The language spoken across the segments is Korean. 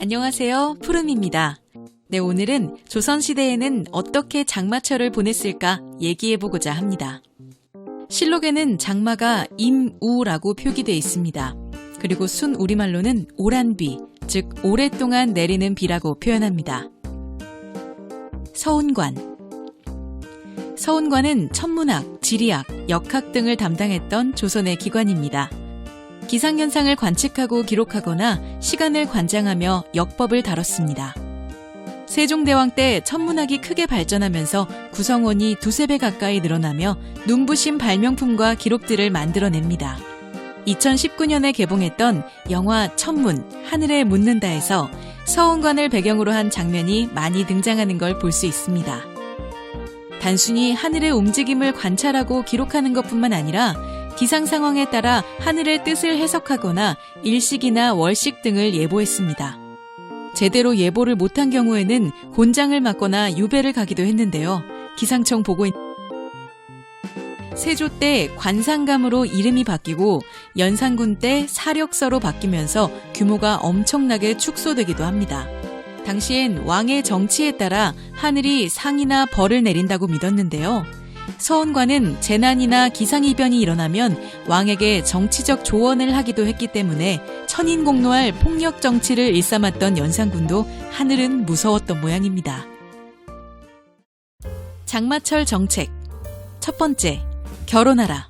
안녕하세요. 푸름입니다. 네, 오늘은 조선시대에는 어떻게 장마철을 보냈을까 얘기해보고자 합니다. 실록에는 장마가 임우라고 표기되어 있습니다. 그리고 순 우리말로는 오란비, 즉 오랫동안 내리는 비라고 표현합니다. 서운관. 서운관은 천문학, 지리학, 역학 등을 담당했던 조선의 기관입니다. 기상현상을 관측하고 기록하거나 시간을 관장하며 역법을 다뤘습니다. 세종대왕 때 천문학이 크게 발전하면서 구성원이 두세 배 가까이 늘어나며 눈부신 발명품과 기록들을 만들어냅니다. 2019년에 개봉했던 영화 천문, 하늘에 묻는다에서 서운관을 배경으로 한 장면이 많이 등장하는 걸 볼 수 있습니다. 단순히 하늘의 움직임을 관찰하고 기록하는 것뿐만 아니라 기상 상황에 따라 하늘의 뜻을 해석하거나 일식이나 월식 등을 예보했습니다. 제대로 예보를 못한 경우에는 곤장을 맞거나 유배를 가기도 했는데요. 기상청 보고인 세조 때 관상감으로 이름이 바뀌고 연산군 때 사력서로 바뀌면서 규모가 엄청나게 축소되기도 합니다. 당시엔 왕의 정치에 따라 하늘이 상이나 벌을 내린다고 믿었는데요. 서운관은 재난이나 기상이변이 일어나면 왕에게 정치적 조언을 하기도 했기 때문에 천인공노할 폭력 정치를 일삼았던 연산군도 하늘은 무서웠던 모양입니다. 장마철 정책. 첫 번째, 결혼하라.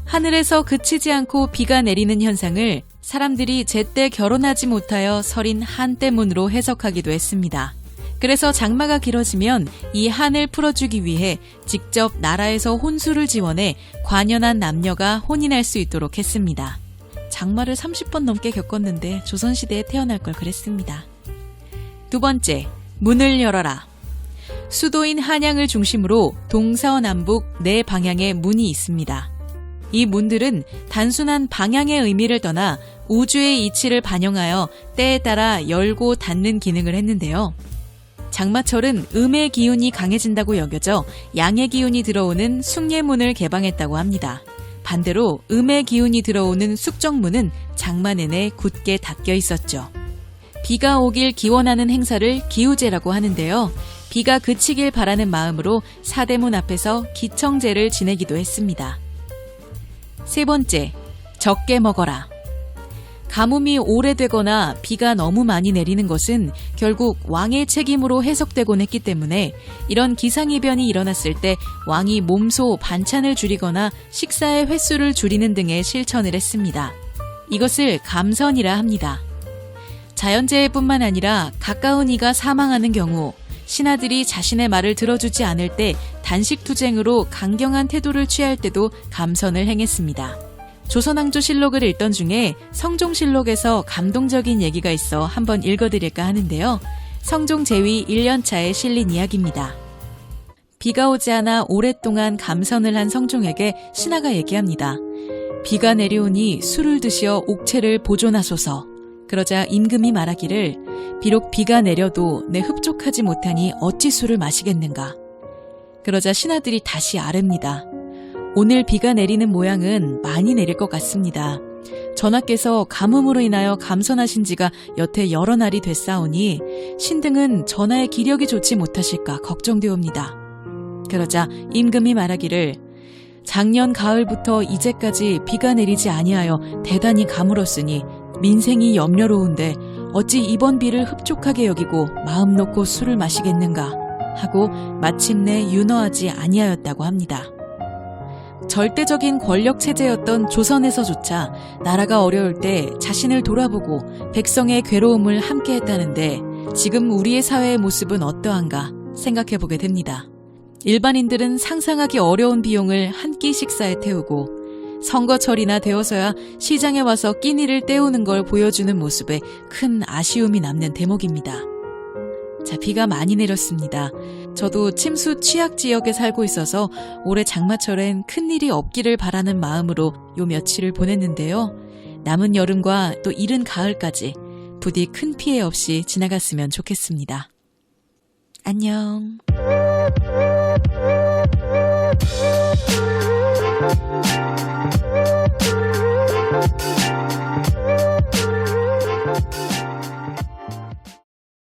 하늘에서 그치지 않고 비가 내리는 현상을 사람들이 제때 결혼하지 못하여 서린 한 때문으로 해석하기도 했습니다. 그래서 장마가 길어지면 이 한을 풀어주기 위해 직접 나라에서 혼수를 지원해 관연한 남녀가 혼인할 수 있도록 했습니다. 장마를 30번 넘게 겪었는데 조선시대에 태어날 걸 그랬습니다. 두 번째, 문을 열어라. 수도인 한양을 중심으로 동서남북 네 방향의 문이 있습니다. 이 문들은 단순한 방향의 의미를 떠나 우주의 이치를 반영하여 때에 따라 열고 닫는 기능을 했는데요. 장마철은 음의 기운이 강해진다고 여겨져 양의 기운이 들어오는 숙예문을 개방했다고 합니다. 반대로 음의 기운이 들어오는 숙정문은 장마 내내 굳게 닫혀 있었죠. 비가 오길 기원하는 행사를 기우제라고 하는데요. 비가 그치길 바라는 마음으로 사대문 앞에서 기청제를 지내기도 했습니다. 세 번째, 적게 먹어라. 가뭄이 오래되거나 비가 너무 많이 내리는 것은 결국 왕의 책임으로 해석되곤 했기 때문에 이런 기상이변이 일어났을 때 왕이 몸소 반찬을 줄이거나 식사의 횟수를 줄이는 등의 실천을 했습니다. 이것을 감선이라 합니다. 자연재해뿐만 아니라 가까운 이가 사망하는 경우, 신하들이 자신의 말을 들어주지 않을 때 단식투쟁으로 강경한 태도를 취할 때도 감선을 행했습니다. 조선왕조실록을 읽던 중에 성종실록에서 감동적인 얘기가 있어 한번 읽어드릴까 하는데요. 성종 재위 1년차에 실린 이야기입니다. 비가 오지 않아 오랫동안 감선을 한 성종에게 신하가 얘기합니다. 비가 내려오니 술을 드시어 옥체를 보존하소서. 그러자 임금이 말하기를 비록 비가 내려도 내 흡족하지 못하니 어찌 술을 마시겠는가. 그러자 신하들이 다시 아릅니다. 오늘 비가 내리는 모양은 많이 내릴 것 같습니다. 전하께서 가뭄으로 인하여 감선하신 지가 여태 여러 날이 됐사오니 신등은 전하의 기력이 좋지 못하실까 걱정되옵니다. 그러자 임금이 말하기를 작년 가을부터 이제까지 비가 내리지 아니하여 대단히 가물었으니 민생이 염려로운데 어찌 이번 비를 흡족하게 여기고 마음 놓고 술을 마시겠는가 하고 마침내 윤허하지 아니하였다고 합니다. 절대적인 권력 체제였던 조선에서조차 나라가 어려울 때 자신을 돌아보고 백성의 괴로움을 함께 했다는데 지금 우리의 사회의 모습은 어떠한가 생각해보게 됩니다. 일반인들은 상상하기 어려운 비용을 한 끼 식사에 태우고 선거철이나 되어서야 시장에 와서 끼니를 때우는 걸 보여주는 모습에 큰 아쉬움이 남는 대목입니다. 자, 비가 많이 내렸습니다. 저도 침수 취약 지역에 살고 있어서 올해 장마철엔 큰일이 없기를 바라는 마음으로 요 며칠을 보냈는데요. 남은 여름과 또 이른 가을까지 부디 큰 피해 없이 지나갔으면 좋겠습니다. 안녕.